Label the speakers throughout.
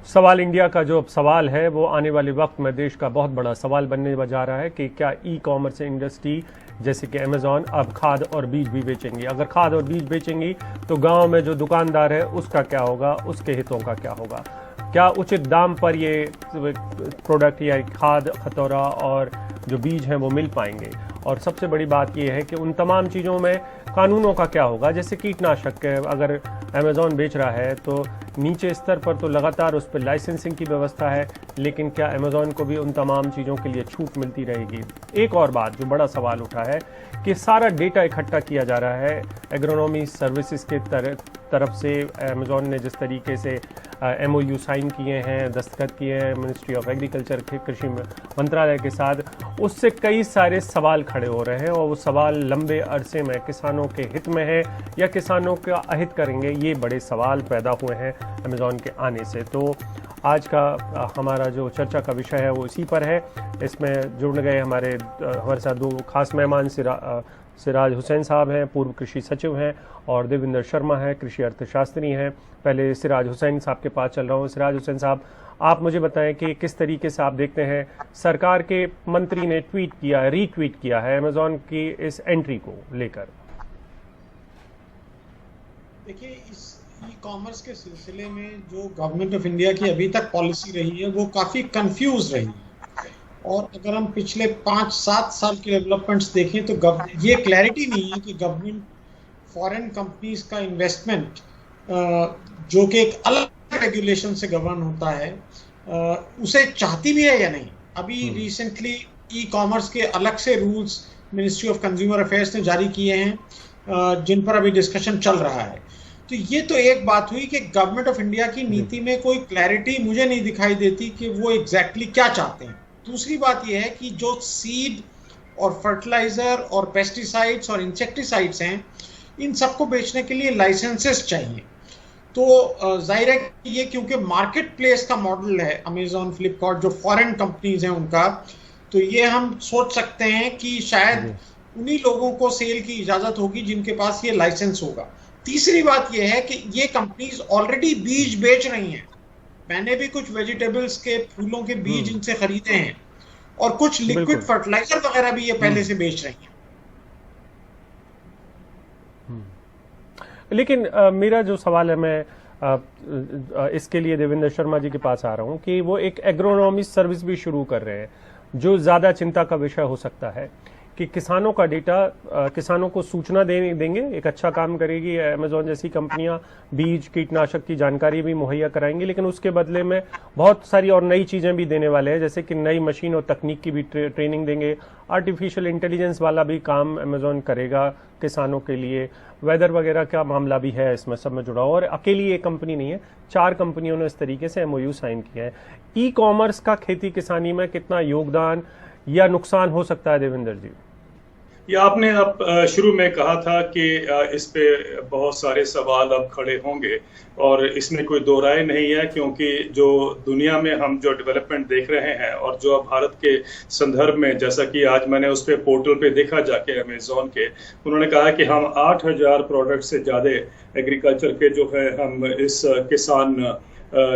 Speaker 1: सवाल इंडिया का जो अब सवाल है वो आने वाले वक्त में देश का बहुत बड़ा सवाल बनने जा रहा है कि क्या ई कॉमर्स इंडस्ट्री जैसे कि अमेज़ॉन अब खाद और बीज भी बेचेंगी। अगर खाद और बीज बेचेंगी तो गांव में जो दुकानदार है उसका क्या होगा, उसके हितों का क्या होगा। क्या उचित दाम पर ये प्रोडक्ट या खाद खतौरा और जो बीज हैं वो मिल पाएंगे। और सबसे बड़ी बात ये है कि उन तमाम चीज़ों में कानूनों का क्या होगा। जैसे कीटनाशक अगर अमेज़ॉन बेच रहा है तो नीचे स्तर पर तो लगातार उस पर लाइसेंसिंग की व्यवस्था है, लेकिन क्या अमेज़ॉन को भी उन तमाम चीज़ों के लिए छूट मिलती रहेगी। एक और बात जो बड़ा सवाल उठा है कि सारा डेटा इकट्ठा किया जा रहा है एग्रोनॉमी सर्विसेज के तरफ से। अमेज़ॉन ने जिस तरीके से MOU साइन किए हैं, दस्तखत किए हैं मिनिस्ट्री ऑफ एग्रीकल्चर के कृषि मंत्रालय के साथ, उससे कई सारे सवाल खड़े हो रहे हैं और वो सवाल लंबे अरसे में किसानों के हित में है या किसानों का अहित करेंगे, ये बड़े सवाल पैदा हुए हैं अमेज़ॉन के आने से। तो आज का हमारा जो चर्चा का विषय है वो इसी पर है। इसमें जुड़ गए हमारे साथ दो खास मेहमान, सिराज हुसैन साहब हैं, पूर्व कृषि सचिव हैं, और देवेंद्र शर्मा हैं, कृषि अर्थशास्त्री हैं। पहले सिराज हुसैन साहब के पास चल रहा हूँ। सिराज हुसैन साहब, आप मुझे बताएं कि किस तरीके से आप देखते हैं सरकार के मंत्री ने ट्वीट किया, रीट्वीट किया है अमेज़ॉन की इस एंट्री को लेकर।
Speaker 2: देखिए, इस ई कॉमर्स के सिलसिले में जो गवर्नमेंट ऑफ इंडिया की अभी तक पॉलिसी रही है वो काफ़ी कंफ्यूज रही है। और अगर हम पिछले 5-7 साल के डेवलपमेंट्स देखें तो ये क्लैरिटी नहीं है कि गवर्नमेंट फॉरेन कंपनीज का इन्वेस्टमेंट जो कि एक अलग रेगुलेशन से गवर्न होता है उसे चाहती भी है या नहीं। अभी रिसेंटली ई कॉमर्स के अलग से rules ministry of consumer affairs ने जारी किए हैं जिन पर अभी डिस्कशन चल रहा है। तो ये तो एक बात हुई कि गवर्नमेंट ऑफ इंडिया की नीति में कोई क्लैरिटी मुझे नहीं दिखाई देती कि वो एग्जैक्टली क्या चाहते हैं। दूसरी बात यह है कि जो सीड और फर्टिलाइजर और पेस्टिसाइड्स और इंसेक्टिसाइड्स हैं, इन सबको बेचने के लिए लाइसेंसेस चाहिए। तो जाहिर है कि ये क्योंकि मार्केट प्लेस का मॉडल है अमेज़ॉन, फ्लिपकार्ट, जो फॉरेन कंपनीज हैं उनका, तो ये हम सोच सकते हैं कि शायद उन्हीं लोगों को सेल की इजाज़त होगी जिनके पास ये लाइसेंस होगा। तीसरी बात यह है कि ये कंपनीज ऑलरेडी बीज बेच रही हैं। मैंने भी कुछ वेजिटेबल्स के, फूलों के बीज इनसे खरीदे हैं और कुछ लिक्विड फर्टिलाइजर वगैरह भी ये पहले से बेच रही हैं।
Speaker 1: लेकिन मेरा जो सवाल है, मैं इसके लिए देवेंद्र शर्मा जी के पास आ रहा हूं कि वो एक एग्रोनॉमी सर्विस भी शुरू कर रहे हैं जो ज़्यादा चिंता का विषय हो सकता है कि किसानों का डेटा, किसानों को सूचना देंगे। एक अच्छा काम करेगी अमेज़ॉन जैसी कंपनियां, बीज कीटनाशक की जानकारी भी मुहैया कराएंगी, लेकिन उसके बदले में बहुत सारी और नई चीज़ें भी देने वाले हैं, जैसे कि नई मशीन और तकनीक की भी ट्रेनिंग देंगे। आर्टिफिशियल इंटेलिजेंस वाला भी काम अमेज़ॉन करेगा किसानों के लिए। वेदर वगैरह का मामला भी है इसमें सब में जुड़ा हुआ। और अकेली एक कंपनी नहीं है, 4 कंपनियों ने इस तरीके से MOU साइन किया है। ई कॉमर्स का खेती किसानी में कितना योगदान या नुकसान हो सकता है देवेंद्र जी?
Speaker 3: ये आपने अब शुरू में कहा था कि इस पे बहुत सारे सवाल अब खड़े होंगे और इसमें कोई दो राय नहीं है, क्योंकि जो दुनिया में हम जो डेवलपमेंट देख रहे हैं और जो भारत के संदर्भ में, जैसा कि आज मैंने उस पे पोर्टल पे देखा जाके अमेज़ॉन के, उन्होंने कहा कि हम 8000 प्रोडक्ट से ज़्यादा एग्रीकल्चर के जो है हम इस किसान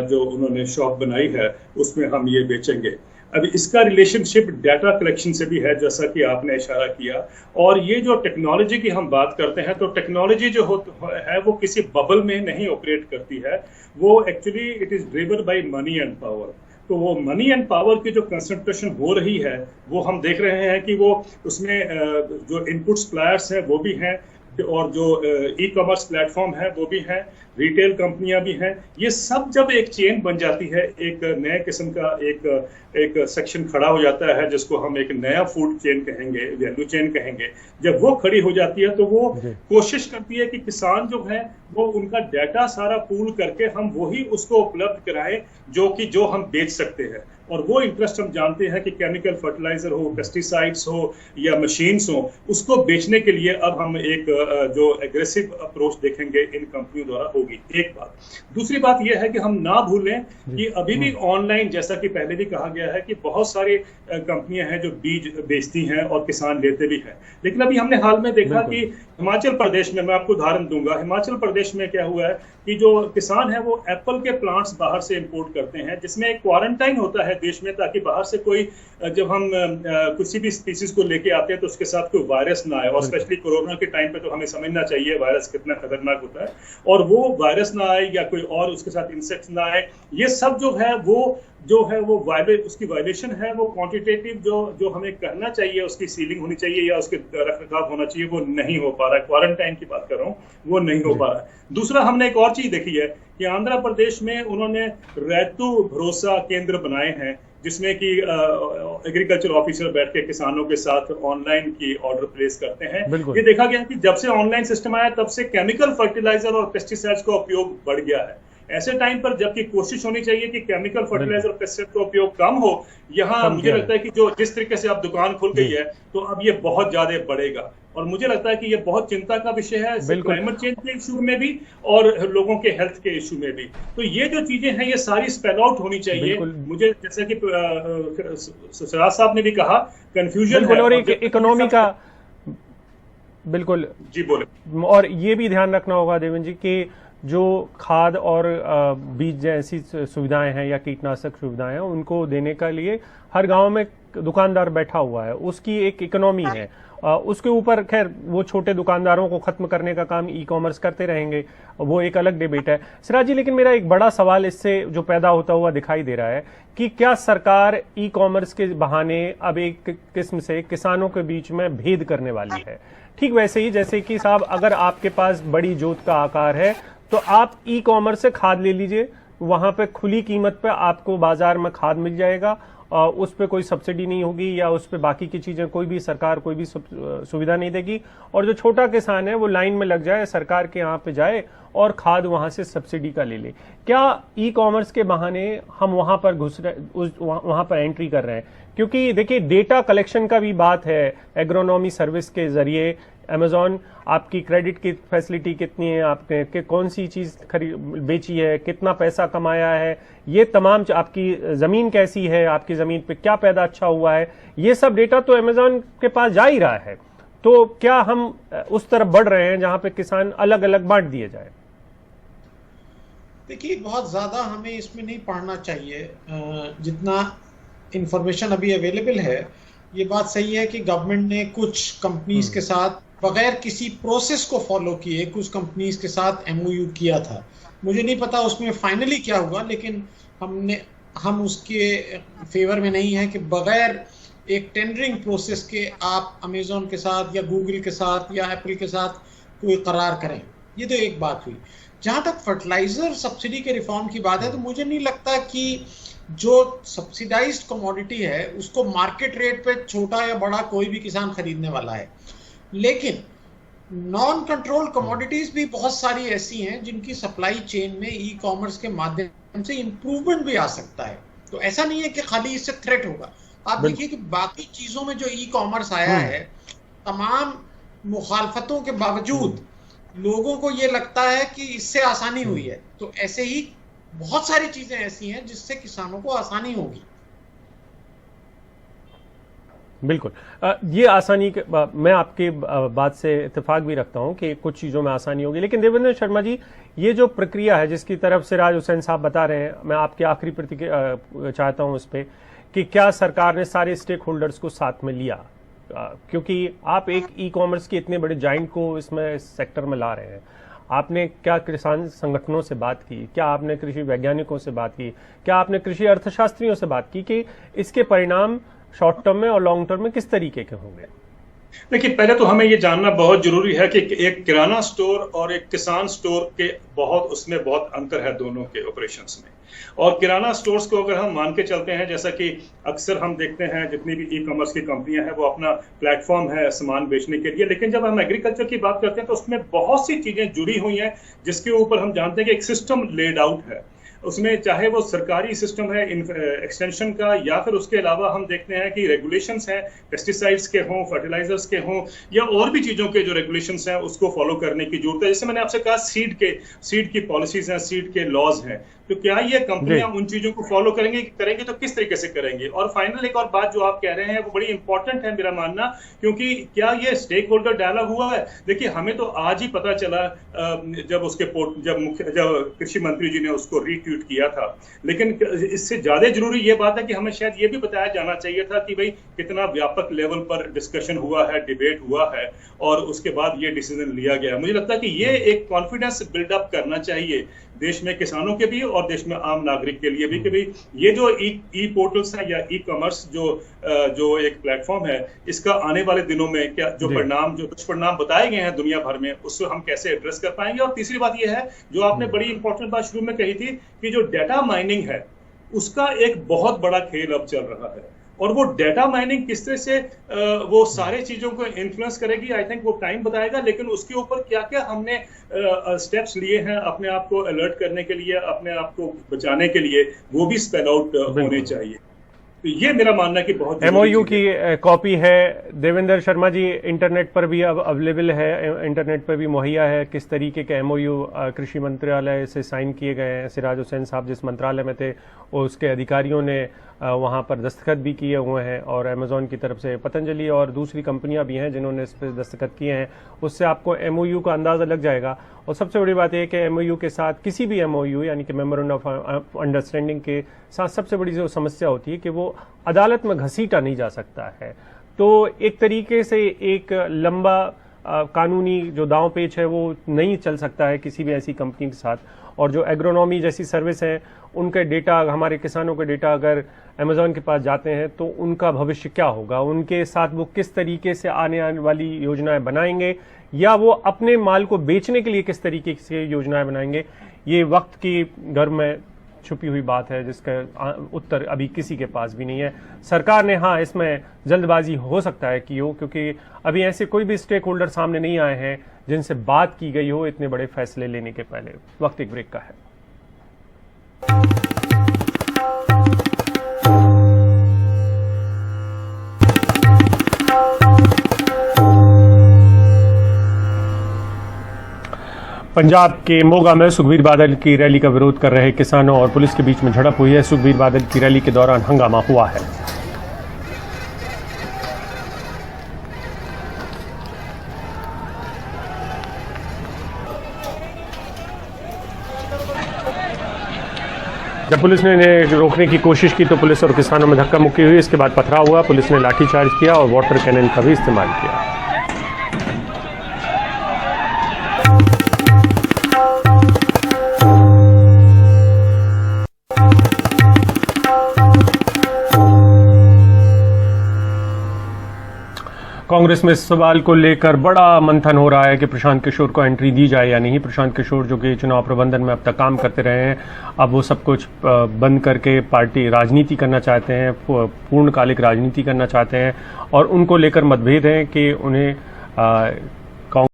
Speaker 3: जो उन्होंने शॉप बनाई है उसमें हम ये बेचेंगे। अभी इसका रिलेशनशिप डाटा कलेक्शन से भी है, जैसा कि आपने इशारा किया। और ये जो टेक्नोलॉजी की हम बात करते हैं, तो टेक्नोलॉजी जो है वो किसी बबल में नहीं ऑपरेट करती है, वो actually it is driven by money and power. तो वो मनी एंड पावर की जो कंसंट्रेशन हो रही है वो हम देख रहे हैं कि वो उसमें जो इनपुट सप्लायर्स हैं वो भी हैं और जो ई कॉमर्स प्लेटफॉर्म है वो भी हैं, रिटेल कंपनियां भी हैं। ये सब जब एक चेन बन जाती है, एक नए किस्म का एक सेक्शन खड़ा हो जाता है जिसको हम एक नया फूड चेन कहेंगे, वैल्यू चेन कहेंगे। जब वो खड़ी हो जाती है तो वो कोशिश करती है कि किसान जो है वो उनका डाटा सारा पूल करके हम वही उसको उपलब्ध कराएं जो हम बेच सकते हैं। और वो इंटरेस्ट हम जानते हैं कि केमिकल फर्टिलाइजर हो, पेस्टिसाइड्स हो या मशीन्स हो, उसको बेचने के लिए अब हम एक जो एग्रेसिव अप्रोच देखेंगे इन कंपनियों द्वारा होगी। एक बात। दूसरी बात यह है कि हम ना भूलें कि अभी भी ऑनलाइन, जैसा कि पहले भी कहा गया है कि बहुत सारी कंपनियां हैं जो बीज बेचती हैं और किसान लेते भी हैं, लेकिन अभी हमने हाल में देखा कि हिमाचल प्रदेश में, मैं आपको उदाहरण दूंगा, हिमाचल प्रदेश में क्या हुआ है कि जो किसान है वो एप्पल के प्लांट्स बाहर से इंपोर्ट करते हैं, जिसमें एक क्वारंटाइन होता है देश में, ताकि बाहर से कोई, जब हम किसी भी स्पीसीज को लेके आते हैं तो उसके साथ कोई वायरस ना आए, और स्पेशली कोरोना के टाइम पे तो हमें समझना चाहिए वायरस कितना खतरनाक होता है, और वो वायरस ना आए या कोई और उसके साथ इंसेक्ट्स ना आए। ये सब जो है वो उसकी वायलेशन है, वो क्वांटिटेटिव जो हमें करना चाहिए, उसकी सीलिंग होनी चाहिए या उसके रखरखाव होना चाहिए, वो नहीं हो पा रहा है। क्वारंटाइन की बात कर रहा हूँ, वो नहीं हो पा रहा है। दूसरा, हमने एक और चीज देखी है कि आंध्र प्रदेश में उन्होंने रैतु भरोसा केंद्र बनाए हैं, जिसमें कि एग्रीकल्चर ऑफिसर बैठ के किसानों के साथ ऑनलाइन की ऑर्डर प्लेस करते हैं। ये देखा गया कि जब से ऑनलाइन सिस्टम आया तब से केमिकल फर्टिलाइजर और पेस्टिसाइड्स का उपयोग बढ़ गया है। ऐसे टाइम पर जबकि कोशिश होनी चाहिए कि केमिकल फर्टिलाइजर और पेस्टिसाइड का उपयोग कम हो, यहाँ मुझे लगता है कि जो जिस तरीके से अब दुकान खुल गई है तो अब ये बहुत ज्यादा बढ़ेगा, और मुझे लगता है कि ये बहुत चिंता का विषय है, क्लाइमेट चेंज के इशू में भी और लोगों के हेल्थ के इशू में भी। तो ये जो चीजें हैं ये सारी स्पेल आउट होनी चाहिए। मुझे जैसे कि सिराज साहब ने भी कहा, कंफ्यूजन है
Speaker 1: और इकोनॉमी का, बिल्कुल
Speaker 3: जी बोले।
Speaker 1: और ये भी ध्यान रखना होगा देवेंद्र जी कि जो खाद और बीज जैसी सुविधाएं हैं या कीटनाशक सुविधाएं हैं, उनको देने के लिए हर गांव में दुकानदार बैठा हुआ है, उसकी एक इकोनॉमी है। उसके ऊपर खैर वो छोटे दुकानदारों को खत्म करने का काम ई कॉमर्स करते रहेंगे, वो एक अलग डिबेट है। सिराज जी, लेकिन मेरा एक बड़ा सवाल इससे जो पैदा होता हुआ दिखाई दे रहा है कि क्या सरकार ई कॉमर्स के बहाने अब एक किस्म से किसानों के बीच में भेद करने वाली है? ठीक वैसे ही जैसे कि साहब, अगर आपके पास बड़ी जोत का आकार है तो आप ई कॉमर्स से खाद ले लीजिए, वहां पे खुली कीमत पे आपको बाजार में खाद मिल जाएगा, उस पर कोई सब्सिडी नहीं होगी या उस पर बाकी की चीजें कोई भी सरकार कोई भी सुविधा नहीं देगी, और जो छोटा किसान है वो लाइन में लग जाए, सरकार के यहाँ पे जाए और खाद वहां से सब्सिडी का ले ले। क्या ई कॉमर्स के बहाने हम वहां पर घुस रहे, वहां पर एंट्री कर रहे हैं? क्योंकि देखिए, डेटा कलेक्शन का भी बात है, एग्रोनॉमी सर्विस के जरिए अमेजॉन आपकी क्रेडिट की फैसिलिटी कितनी है, आपने कि कौन सी चीज बेची है, कितना पैसा कमाया है, ये तमाम, आपकी जमीन कैसी है, आपकी जमीन पे क्या पैदा अच्छा हुआ है, ये सब डेटा तो अमेजॉन के पास जा ही रहा है। तो क्या हम उस तरफ बढ़ रहे हैं जहां पे किसान अलग अलग बांट दिए जाए?
Speaker 2: देखिए, बहुत ज्यादा हमें इसमें नहीं पढ़ना चाहिए, जितना इंफॉर्मेशन अभी अवेलेबल है। ये बात सही है कि गवर्नमेंट ने कुछ कंपनीज के साथ बगैर किसी प्रोसेस को फॉलो किए कुछ कंपनीज के साथ एमओयू किया था। मुझे नहीं पता उसमें फाइनली क्या हुआ, लेकिन हम उसके फेवर में नहीं है कि बगैर एक टेंडरिंग प्रोसेस के आप अमेजोन के साथ या गूगल के साथ या एप्पल के साथ कोई करार करें। ये तो एक बात हुई। जहां तक फर्टिलाइजर सब्सिडी के रिफॉर्म की बात है, तो मुझे नहीं लगता कि जो सब्सिडाइज्ड कमोडिटी है उसको मार्केट रेट पे छोटा या बड़ा कोई भी किसान खरीदने वाला है। लेकिन नॉन कंट्रोल कमोडिटीज भी बहुत सारी ऐसी हैं जिनकी सप्लाई चेन में ई कॉमर्स के माध्यम से इंप्रूवमेंट भी आ सकता है। तो ऐसा नहीं है कि खाली इससे थ्रेट होगा। आप देखिए कि बाकी चीजों में जो ई कॉमर्स आया है, तमाम मुखालफतों के बावजूद लोगों को ये लगता है कि इससे आसानी हुई है। तो ऐसे ही बहुत सारी चीजें ऐसी हैं जिससे किसानों को आसानी होगी।
Speaker 1: बिल्कुल, ये आसानी मैं आपके बात से इत्तेफाक भी रखता हूं कि कुछ चीज़ों में आसानी होगी। लेकिन देवेंद्र शर्मा जी, ये जो प्रक्रिया है जिसकी तरफ सिराज हुसैन साहब बता रहे हैं, मैं आपकी आखिरी प्रतिक्रिया चाहता हूं उस पर कि क्या सरकार ने सारे स्टेक होल्डर्स को साथ में लिया? क्योंकि आप एक ई कॉमर्स के इतने बड़े जाइंट को इसमें सेक्टर में ला रहे हैं। आपने क्या किसान संगठनों से बात की? क्या आपने कृषि वैज्ञानिकों से बात की? क्या आपने कृषि अर्थशास्त्रियों से बात की कि इसके परिणाम शॉर्ट टर्म में और लॉन्ग टर्म में किस तरीके के होंगे?
Speaker 3: देखिए, पहले तो हमें ये जानना बहुत जरूरी है कि एक किराना स्टोर और एक किसान स्टोर के उसमें बहुत अंतर है दोनों के ऑपरेशंस में। और किराना स्टोर्स को अगर हम मान के चलते हैं, जैसा कि अक्सर हम देखते हैं जितनी भी ई कॉमर्स की कंपनियां हैं वो अपना प्लेटफॉर्म है सामान बेचने के लिए, लेकिन जब हम एग्रीकल्चर की बात करते हैं तो उसमें बहुत सी चीजें जुड़ी हुई हैं जिसके ऊपर हम जानते हैं कि एक सिस्टम लेड आउट है। उसमें चाहे वो सरकारी सिस्टम है एक्सटेंशन का, या फिर उसके अलावा हम देखते हैं कि रेगुलेशंस हैं पेस्टिसाइड्स के हों, फर्टिलाइजर्स के हों, या और भी चीज़ों के जो रेगुलेशंस हैं उसको फॉलो करने की जरूरत है। जैसे मैंने आपसे कहा सीड की पॉलिसीज हैं, सीड के लॉज हैं, तो क्या ये कंपनियां उन चीजों को फॉलो करेंगे तो किस तरीके से करेंगे? और फाइनल एक और बात जो आप कह रहे हैं वो बड़ी इंपॉर्टेंट है मेरा मानना, क्योंकि क्या ये स्टेक होल्डर डायलॉग हुआ है? देखिए, हमें तो आज ही पता चला जब कृषि मंत्री जी ने उसको रीट्वीट किया था, लेकिन इससे ज्यादा जरूरी ये बात है कि हमें शायद ये भी बताया जाना चाहिए था कि भाई कितना व्यापक लेवल पर डिस्कशन हुआ है, डिबेट हुआ है, और उसके बाद ये डिसीजन लिया गया। मुझे लगता है कि ये एक कॉन्फिडेंस बिल्डअप करना चाहिए देश में किसानों के भी और देश में आम नागरिक के लिए भी, कि भाई ये जो ई पोर्टल्स हैं या ई कॉमर्स जो एक प्लेटफॉर्म है, इसका आने वाले दिनों में क्या जो दुष्परिणाम बताए गए हैं दुनिया भर में, उसको हम कैसे एड्रेस कर पाएंगे। और तीसरी बात यह है जो आपने बड़ी इंपॉर्टेंट बात शुरू में कही थी कि जो डेटा माइनिंग है उसका एक बहुत बड़ा खेल अब चल रहा है, और वो डेटा माइनिंग किस तरह से वो सारे चीजों को इन्फ्लुएंस करेगी, आई थिंक वो टाइम बताएगा। लेकिन उसके ऊपर क्या क्या हमने स्टेप्स लिए हैं अपने आप को अलर्ट करने के लिए, अपने आप को बचाने के लिए, वो भी स्पेल आउट होने चाहिए। तो ये मेरा मानना है कि बहुत
Speaker 1: एमओयू की कॉपी है देवेंद्र शर्मा जी, इंटरनेट पर भी अब अवेलेबल है, इंटरनेट पर भी मुहैया है। किस तरीके के एमओयू कृषि मंत्रालय से साइन किए गए हैं, सिराज हुसैन साहब जिस मंत्रालय में थे उसके अधिकारियों ने वहां पर दस्तखत भी किए हुए हैं, और अमेजॉन की तरफ से पतंजलि और दूसरी कंपनियां भी हैं जिन्होंने इस पर दस्तखत किए हैं। उससे आपको एमओयू का अंदाजा लग जाएगा। और सबसे बड़ी बात यह है कि एमओयू के साथ किसी भी एमओयू यानी कि मेमोरेंडम ऑफ अंडरस्टैंडिंग के साथ सबसे बड़ी जो समस्या होती है कि वो अदालत में घसीटा नहीं जा सकता है। तो एक तरीके से एक लंबा कानूनी जो दांव पेच है वो नहीं चल सकता है किसी भी ऐसी कंपनी के साथ। और जो एग्रोनॉमी जैसी सर्विस है उनके डेटा, हमारे किसानों के डेटा अगर अमेजॉन के पास जाते हैं तो उनका भविष्य क्या होगा, उनके साथ वो किस तरीके से आने वाली योजनाएं बनाएंगे, या वो अपने माल को बेचने के लिए किस तरीके से योजनाएं बनाएंगे, ये वक्त की घर में छुपी हुई बात है जिसका उत्तर अभी किसी के पास भी नहीं है। सरकार ने हाँ इसमें जल्दबाजी हो सकता है कि हो, क्योंकि अभी ऐसे कोई भी स्टेक होल्डर सामने नहीं आए हैं जिनसे बात की गई हो इतने बड़े फैसले लेने के पहले। वक्त एक ब्रेक का है। पंजाब के मोगा में सुखबीर बादल की रैली का विरोध कर रहे किसानों और पुलिस के बीच में झड़प हुई है। सुखबीर बादल की रैली के दौरान हंगामा हुआ है। जब पुलिस ने इन्हें रोकने की कोशिश की तो पुलिस और किसानों में धक्का मुक्की हुई। इसके बाद पथराव हुआ। पुलिस ने लाठीचार्ज किया और वाटर कैनन का भी इस्तेमाल किया। कांग्रेस में इस सवाल को लेकर बड़ा मंथन हो रहा है कि प्रशांत किशोर को एंट्री दी जाए या नहीं। प्रशांत किशोर जो कि चुनाव प्रबंधन में अब तक काम करते रहे हैं, अब वो सब कुछ बंद करके पार्टी राजनीति करना चाहते हैं, पूर्णकालिक राजनीति करना चाहते हैं, और उनको लेकर मतभेद हैं कि उन्हें